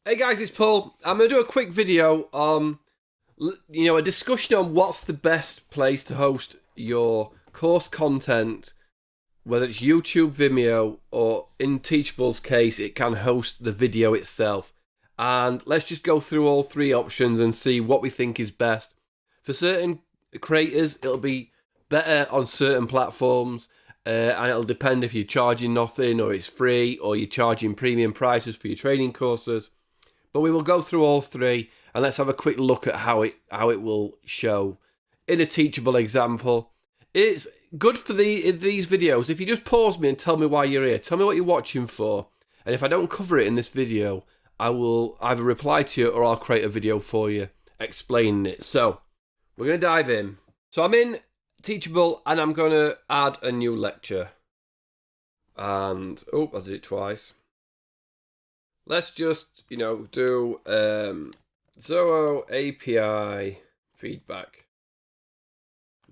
Hey guys, it's Paul. I'm going to do a quick video on, a discussion on what's the best place to host your course content, whether it's YouTube, Vimeo, or in Teachable's case, it can host the video itself. And let's just go through all three options and see what we think is best. For certain creators, it'll be better on certain platforms, and it'll depend if you're charging nothing or it's free or you're charging premium prices for your training courses. But we will go through all three and let's have a quick look at how it will show in a teachable example. It's good for these videos if you just pause me and tell me why you're here. Tell me what you're watching for, and if I don't cover it in this video, I will either reply to you or I'll create a video for you explaining it. So we're going to dive in. So I'm in Teachable and I'm going to add a new lecture. And I did it twice. Let's just, do Zoho API feedback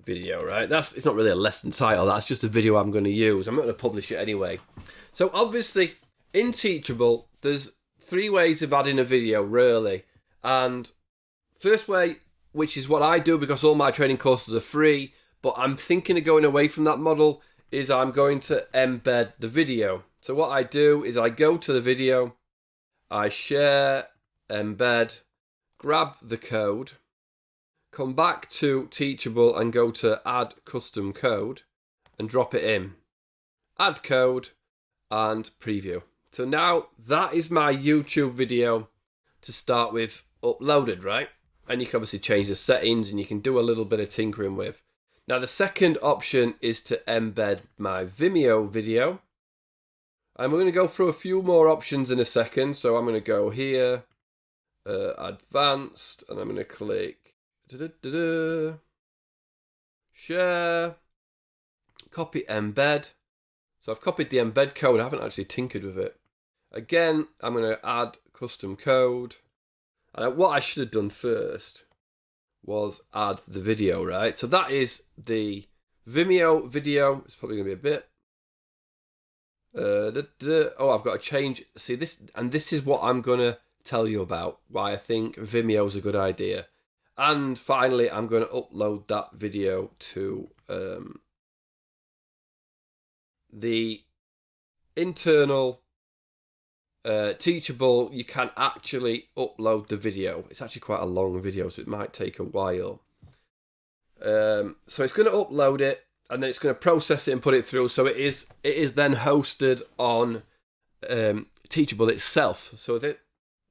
video, right? It's not really a lesson title. That's just a video I'm going to use. I'm not going to publish it anyway. So obviously, in Teachable, there's three ways of adding a video, really. And first way, which is what I do because all my training courses are free, but I'm thinking of going away from that model, is I'm going to embed the video. So what I do is I go to the video, I share, embed, grab the code, come back to Teachable and go to add custom code and drop it in. Add code and preview. So now that is my YouTube video to start with uploaded, right? And you can obviously change the settings and you can do a little bit of tinkering with. Now the second option is to embed my Vimeo video. And we're going to go through a few more options in a second. So I'm going to go here, advanced, and I'm going to click share, copy embed. So I've copied the embed code. I haven't actually tinkered with it. Again, I'm going to add custom code. And what I should have done first was add the video, right? So that is the Vimeo video. It's probably going to be a bit. I've got to change. See this, and this is what I'm gonna tell you about why I think Vimeo is a good idea. And finally, I'm going to upload that video to the internal Teachable. You can actually upload the video. It's actually quite a long video, so it might take a while. So it's going to upload it. And then it's going to process it and put it through. So it is then hosted on Teachable itself. So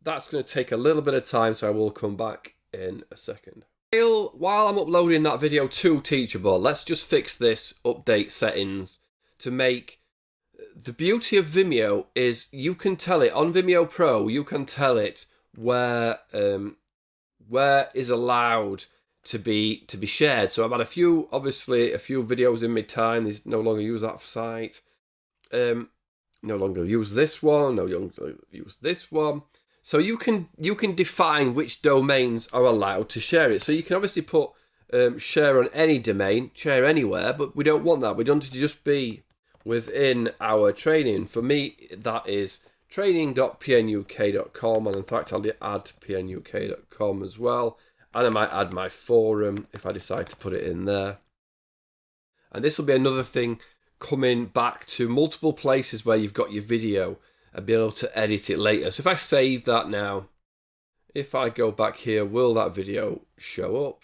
that's going to take a little bit of time. So I will come back in a second. While I'm uploading that video to Teachable, let's just fix this update settings to make. The beauty of Vimeo is you can tell it on Vimeo Pro. You can tell it where is allowed to be shared. So I've had a few videos in my time. These no longer use that site. No longer use this one. No longer use this one. So you can define which domains are allowed to share it. So you can obviously put share on any domain, share anywhere, but we don't want that. We want it to just be within our training. For me, that is training.pnuk.com, and in fact, I'll add pnuk.com as well. And I might add my forum if I decide to put it in there. And this will be another thing coming back to multiple places where you've got your video and be able to edit it later. So if I save that now, if I go back here, will that video show up?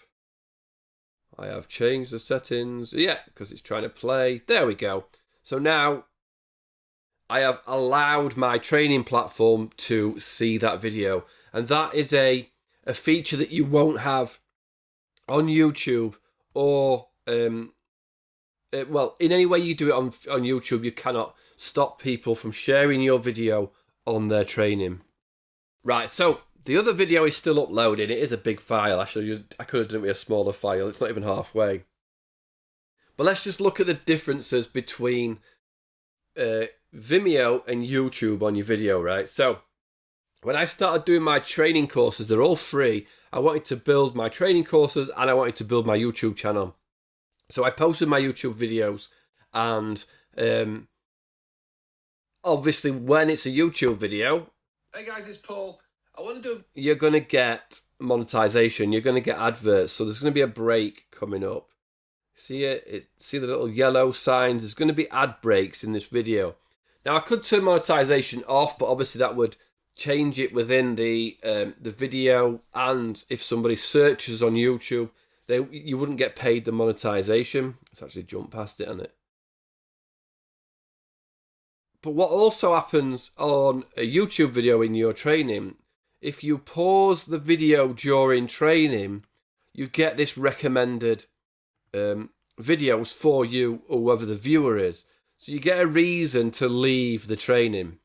I have changed the settings. Yeah, because it's trying to play. There we go. So now I have allowed my training platform to see that video. And that is a feature that you won't have on YouTube or in any way you do it on YouTube. You cannot stop people from sharing your video on their training. Right, so the other video is still uploading. It is a big file. Actually, I could have done it with a smaller file. It's not even halfway. But let's just look at the differences between Vimeo and YouTube on your video, right? So when I started doing my training courses, they're all free. I wanted to build my training courses and I wanted to build my YouTube channel. So I posted my YouTube videos, and obviously when it's a YouTube video, hey guys, it's Paul. I want to do. You're going to get monetization. You're going to get adverts. So there's going to be a break coming up. See it? See the little yellow signs? There's going to be ad breaks in this video. Now I could turn monetization off, but obviously that would change it within the video. And if somebody searches on YouTube, you wouldn't get paid the monetization. Let's actually jump past it, isn't it? But what also happens on a YouTube video in your training, if you pause the video during training, you get this recommended videos for you or whoever the viewer is. So you get a reason to leave the training.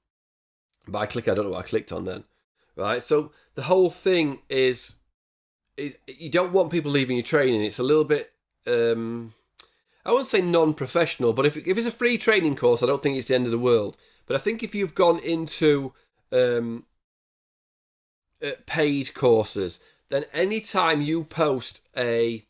By click, I don't know what I clicked on then. Right, so the whole thing is you don't want people leaving your training. It's a little bit, I wouldn't say non-professional, but if it's a free training course, I don't think it's the end of the world. But I think if you've gone into paid courses, then anytime you post a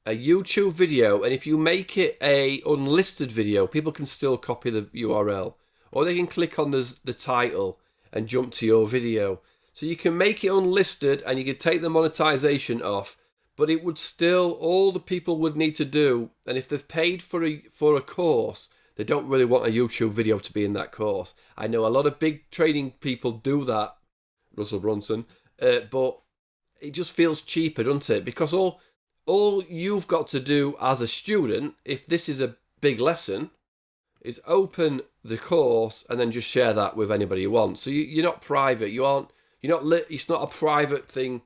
YouTube video, and if you make it a unlisted video, people can still copy the URL, or they can click on the title and jump to your video. So you can make it unlisted, and you can take the monetization off, but it would still, all the people would need to do, and if they've paid for a course, they don't really want a YouTube video to be in that course. I know a lot of big training people do that, Russell Brunson, but it just feels cheaper, doesn't it? Because all you've got to do as a student, if this is a big lesson, is open the course and then just share that with anybody you want. So you're not private. It's not a private thing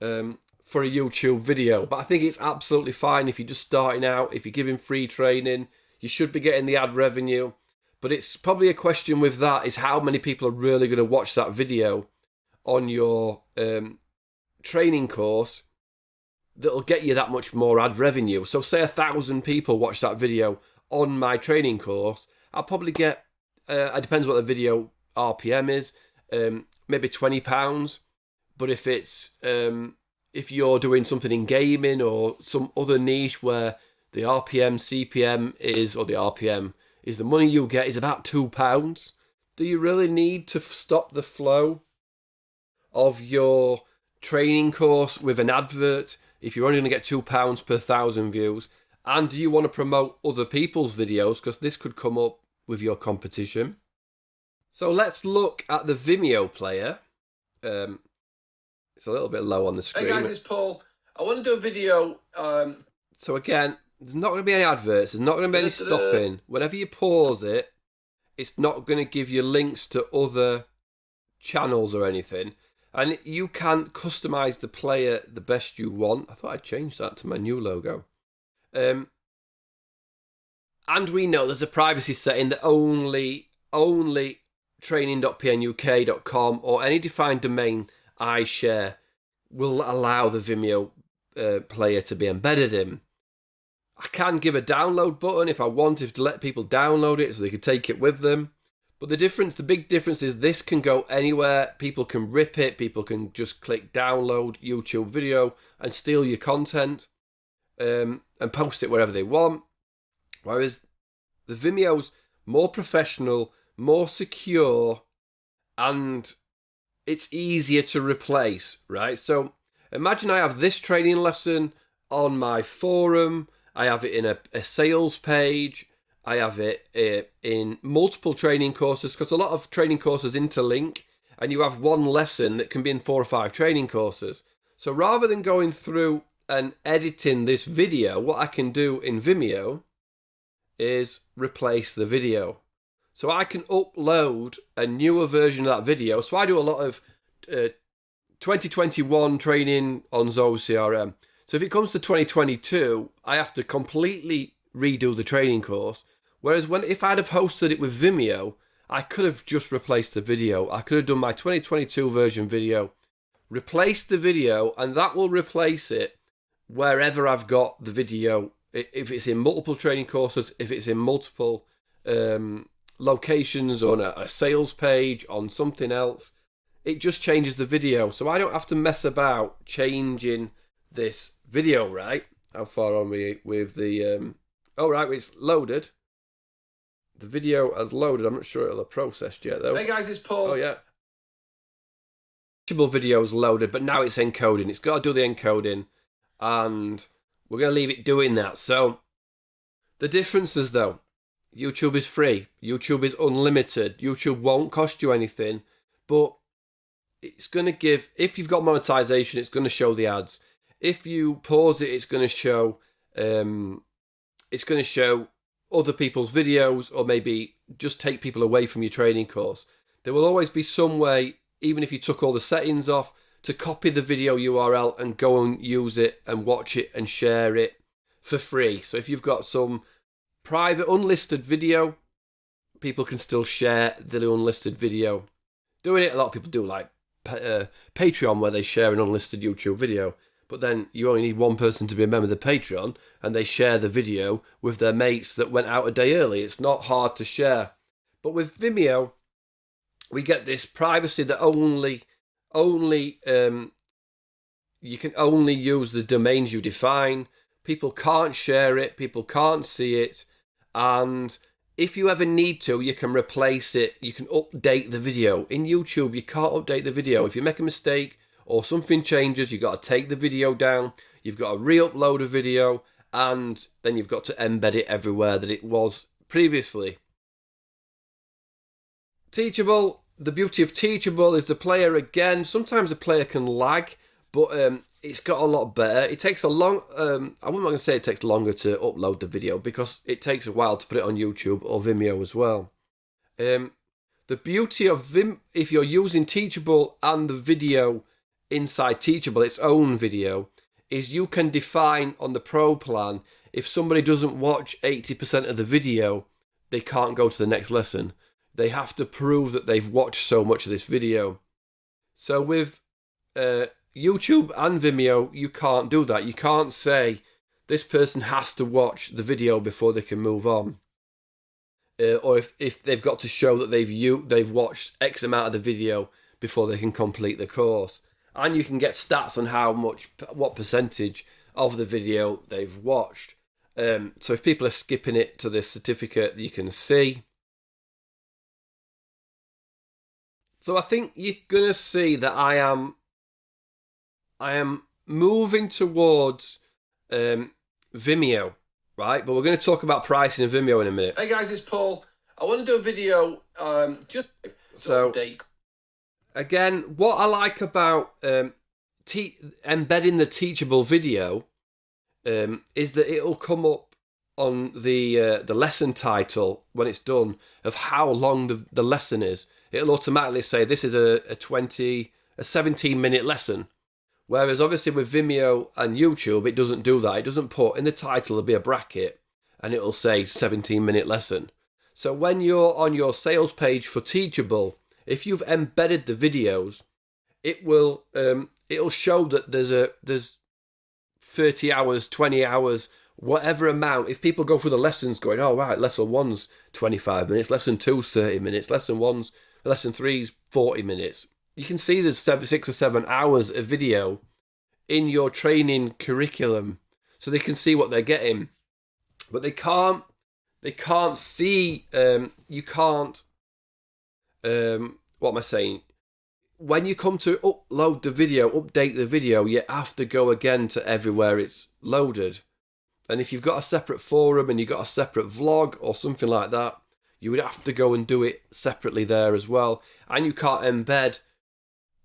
for a YouTube video. But I think it's absolutely fine if you're just starting out. If you're giving free training, you should be getting the ad revenue. But it's probably a question with that is how many people are really going to watch that video on your training course that'll get you that much more ad revenue. So say 1,000 people watch that video on my training course, I'll probably get, it depends what the video RPM is, maybe £20. But if it's, if you're doing something in gaming or some other niche where the RPM, CPM is, or the RPM is the money you get is about £2, do you really need to stop the flow of your training course with an advert if you're only going to get £2 per 1,000 views? And do you want to promote other people's videos? Because this could come up with your competition. So let's look at the Vimeo Player. It's a little bit low on the screen. Hey guys, it's Paul. I want to do a video. So again, there's not going to be any adverts. There's not going to be any stopping. Whenever you pause it, it's not going to give you links to other channels or anything. And you can customize the player the best you want. I thought I'd change that to my new logo. And we know there's a privacy setting that only training.pnuk.com or any defined domain I share will allow the Vimeo player to be embedded in. I can give a download button if I wanted to let people download it so they could take it with them. But the big difference is this can go anywhere. People can rip it. People can just click download YouTube video and steal your content and post it wherever they want. Whereas the Vimeo's more professional, more secure, and it's easier to replace, right? So imagine I have this training lesson on my forum. I have it in a sales page. I have it in multiple training courses because a lot of training courses interlink and you have one lesson that can be in 4 or 5 training courses. So rather than going through and editing this video, what I can do in Vimeo is replace the video. So I can upload a newer version of that video. So I do a lot of 2021 training on Zoho CRM. So if it comes to 2022, I have to completely redo the training course. Whereas if I'd have hosted it with Vimeo, I could have just replaced the video. I could have done my 2022 version video, replaced the video, and that will replace it wherever I've got the video. If it's in multiple training courses, if it's in multiple locations, on a sales page, on something else, it just changes the video. So I don't have to mess about changing this video, right? How far are we with the... oh, right, it's loaded. The video has loaded. I'm not sure it'll have processed yet, though. Hey, guys, it's Paul. Oh, yeah. Teachable videos loaded, but now it's encoding. It's got to do the encoding, and we're going to leave it doing that. So the differences, though, YouTube is free. YouTube is unlimited. YouTube won't cost you anything, but it's going to give, if you've got monetization, it's going to show the ads. If you pause it, it's going to show other people's videos, or maybe just take people away from your training course. There will always be some way, even if you took all the settings off, to copy the video URL and go and use it and watch it and share it for free. So if you've got some private unlisted video, people can still share the unlisted video. Doing it, a lot of people do, like Patreon, where they share an unlisted YouTube video, but then you only need one person to be a member of the Patreon, and they share the video with their mates that went out a day early. It's not hard to share. But with Vimeo, we get this privacy that you can only use the domains you define. People can't share it, people can't see it, and if you ever need to, you can replace it. You can update the video. In YouTube, you can't update the video. If you make a mistake or something changes, you've got to take the video down. You've got to re-upload a video, and then you've got to embed it everywhere that it was previously. Teachable. The beauty of Teachable is the player, again, sometimes the player can lag, but it's got a lot better. It takes a long, I'm not going to say it takes longer to upload the video, because it takes a while to put it on YouTube or Vimeo as well. The beauty of if you're using Teachable and the video inside Teachable, its own video, is you can define on the Pro plan, if somebody doesn't watch 80% of the video, they can't go to the next lesson. They have to prove that they've watched so much of this video. So with YouTube and Vimeo, you can't do that. You can't say this person has to watch the video before they can move on. Or if they've got to show that they've watched X amount of the video before they can complete the course. And you can get stats on what percentage of the video they've watched. So if people are skipping it to this certificate, you can see. So I think you're going to see that I am moving towards Vimeo, right? But we're going to talk about pricing of Vimeo in a minute. Hey guys, it's Paul. I want to do a video just so update. Again, what I like about embedding the Teachable video is that it'll come up on the lesson title when it's done of how long the lesson is. It'll automatically say this is a 17-minute lesson. Whereas obviously with Vimeo and YouTube, it doesn't do that. It doesn't put, in the title, there'll be a bracket and it'll say 17-minute lesson. So when you're on your sales page for Teachable, if you've embedded the videos, it'll show that there's 30 hours, 20 hours, whatever amount. If people go through the lessons going, oh right, lesson 1's 25 minutes, lesson 2's 30 minutes, lesson 3's 40 minutes. You can see there's 6 or 7 hours of video in your training curriculum, so they can see what they're getting. But they can't see, you can't, what am I saying? When you come to upload the video, update the video, you have to go again to everywhere it's loaded. And if you've got a separate forum and you've got a separate vlog or something like that, you would have to go and do it separately there as well. And you can't embed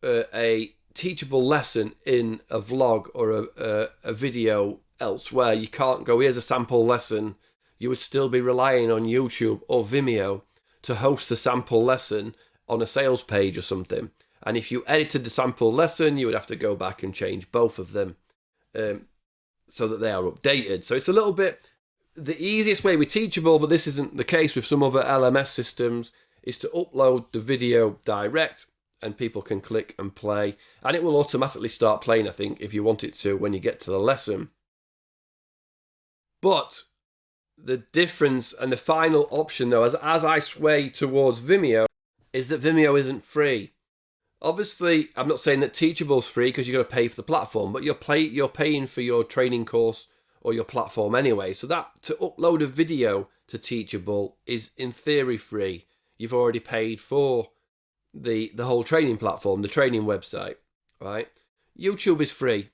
a teachable lesson in a vlog or a video elsewhere. You can't go, here's a sample lesson. You would still be relying on YouTube or Vimeo to host a sample lesson on a sales page or something. And if you edited the sample lesson, you would have to go back and change both of them so that they are updated. So it's a little bit the easiest way with Teachable, but this isn't the case with some other LMS systems, is to upload the video direct and people can click and play. And it will automatically start playing, I think, if you want it to when you get to the lesson. But the difference and the final option, though, as I sway towards Vimeo, is that Vimeo isn't free. Obviously, I'm not saying that Teachable's free because you've got to pay for the platform, but you're paying for your training course or your platform anyway. So that to upload a video to Teachable is in theory free. You've already paid for the whole training platform, the training website, right? YouTube is free,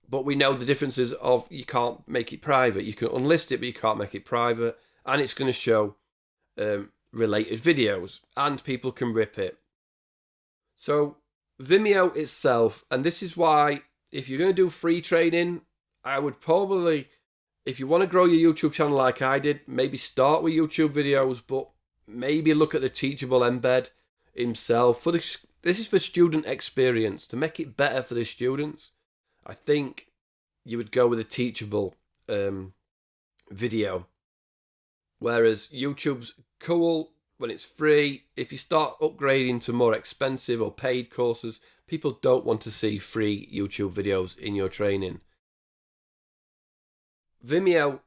but we know the differences of you can't make it private. You can unlist it, but you can't make it private, and it's going to show related videos, and people can rip it. So Vimeo itself, and this is why if you're going to do free training, I would probably, if you want to grow your YouTube channel like I did, maybe start with YouTube videos, but maybe look at the Teachable embed himself. This is for student experience, to make it better for the students. I think you would go with a Teachable video. Whereas YouTube's cool when it's free. If you start upgrading to more expensive or paid courses, people don't want to see free YouTube videos in your training. Vimeo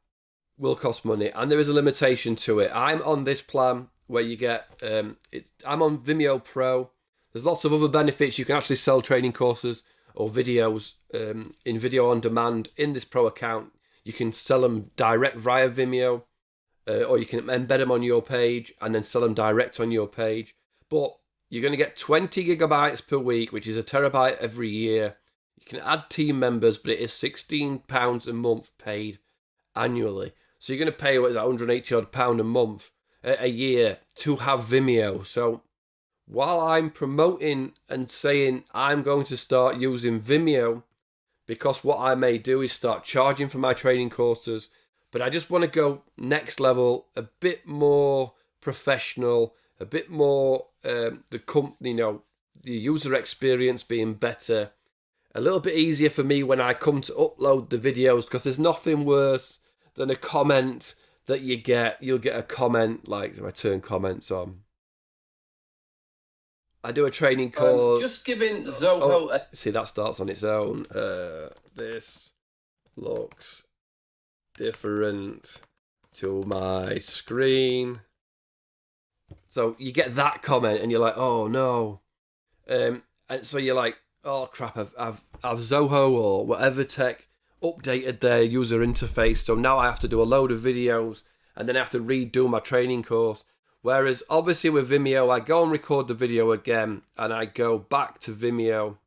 will cost money, and there is a limitation to it. I'm on this plan where you get I'm on Vimeo Pro. There's lots of other benefits. You can actually sell training courses or videos in video on demand in this Pro account. You can sell them direct via Vimeo, or you can embed them on your page and then sell them direct on your page. But you're going to get 20 gigabytes per week, which is a terabyte every year. You can add team members, but it is £16 a month paid annually. So you're going to pay, what is that, £180 a month, a year to have Vimeo. So while I'm promoting and saying I'm going to start using Vimeo, because what I may do is start charging for my training courses, but I just want to go next level, a bit more professional, a bit more the user experience being better, a little bit easier for me when I come to upload the videos, because there's nothing worse than a comment that you get. You'll get a comment like, if I turn comments on, I do a training course. Just giving Zoho. See, that starts on its own. This looks different to my screen. So you get that comment, and you're like, oh no. And so you're like, oh crap, I've Zoho or whatever tech updated their user interface, so now I have to do a load of videos, and then I have to redo my training course. Whereas obviously with Vimeo, I go and record the video again, and I go back to Vimeo,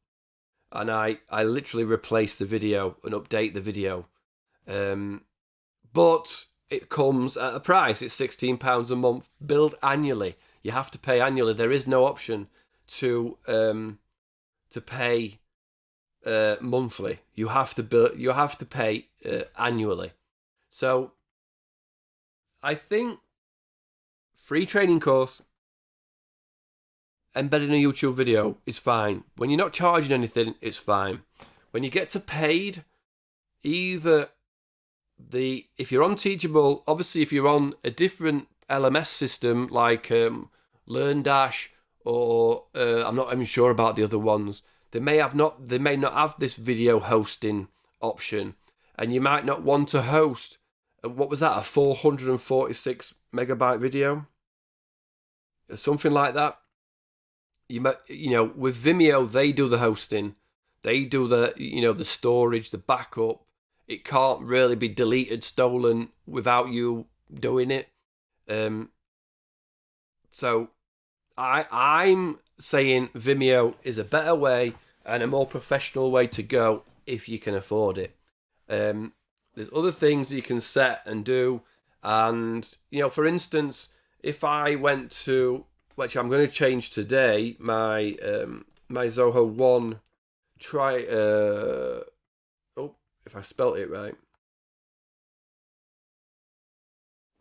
and I literally replace the video and update the video. But it comes at a price. It's £16 a month, billed annually. You have to pay annually. There is no option to pay monthly. You have to pay annually. So I think free training course embedded in a YouTube video is fine. When you're not charging anything, it's fine. When you get to paid, either if you're on Teachable, obviously if you're on a different LMS system like LearnDash, or I'm not even sure about the other ones, they may not have this video hosting option, and you might not want to host what was that, a 446 megabyte video, something like that. With Vimeo, they do the hosting, they do the storage, the backup. It can't really be deleted, stolen without you doing it. So I'm saying Vimeo is a better way and a more professional way to go if you can afford it. There's other things you can set and do, and for instance, if I went to, which I'm going to change today, my Zoho One if I spelt it right,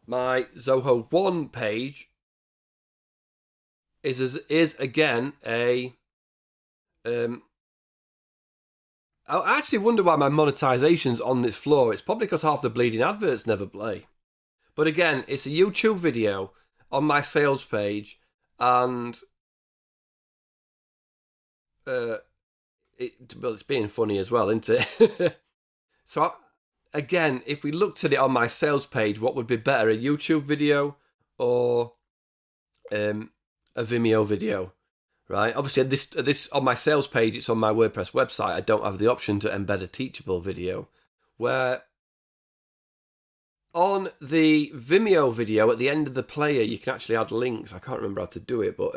my Zoho One page is again a I actually wonder why my monetization's on this floor. It's probably because half the bleeding adverts never play. But again, it's a YouTube video on my sales page, and it's being funny as well, isn't it? So again, if we looked at it on my sales page, what would be better, a YouTube video or a Vimeo video, right? Obviously, this on my sales page, it's on my WordPress website. I don't have the option to embed a Teachable video. Where on the Vimeo video, at the end of the player, you can actually add links. I can't remember how to do it, but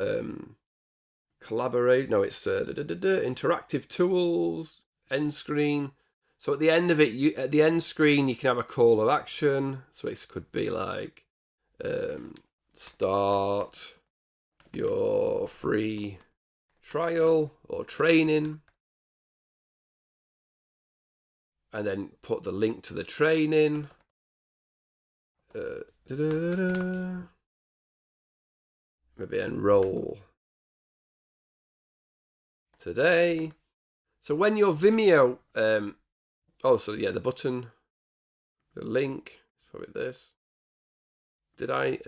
collaborate. No, it's interactive tools, end screen. So at the end of it, at the end screen, you can have a call of action. So it could be like, start your free trial or training, and then put the link to the training. Maybe enroll today. So when your Vimeo, the button, the link, it's probably this. Did I?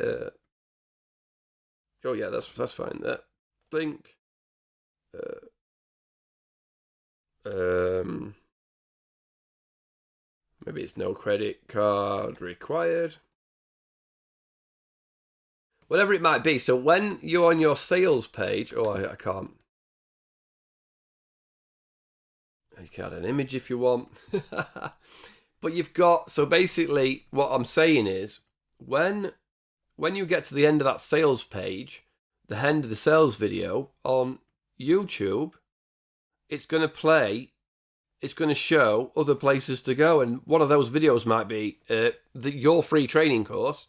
Oh yeah, that's fine. That link. Maybe it's no credit card required. Whatever it might be. So when you're on your sales page, I can't. You can add an image if you want. But you've got, so basically what I'm saying is when you get to the end of that sales page, the end of the sales video on YouTube, it's going to play, it's going to show other places to go. And one of those videos might be your free training course.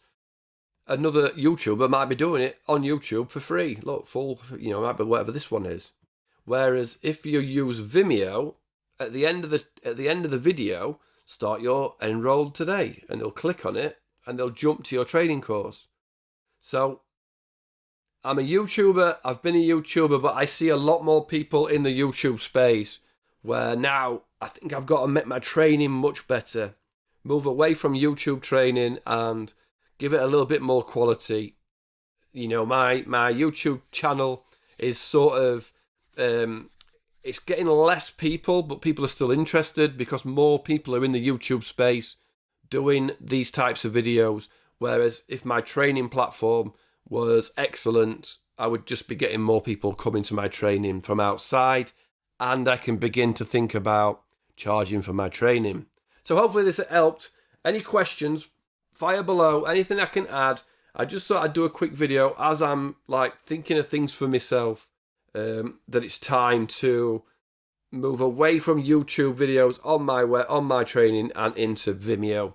Another YouTuber might be doing it on YouTube for free. Look, full, might be whatever this one is. Whereas if you use Vimeo, at the end of the video, start your enrolled today, and they'll click on it and they'll jump to your training course. So I'm a YouTuber, I've been a YouTuber, but I see a lot more people in the YouTube space where now I think I've got to make my training much better. Move away from YouTube training and give it a little bit more quality. My YouTube channel is sort of, it's getting less people, but people are still interested because more people are in the YouTube space doing these types of videos. Whereas if my training platform was excellent, I would just be getting more people coming to my training from outside, and I can begin to think about charging for my training. So hopefully this helped. Any questions, fire below. Anything I can add. I just thought I'd do a quick video as I'm thinking of things for myself, that it's time to move away from YouTube videos on my training and into Vimeo.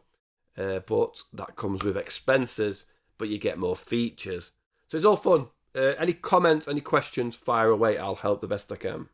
But that comes with expenses, but you get more features. So it's all fun. Any comments, any questions, fire away. I'll help the best I can.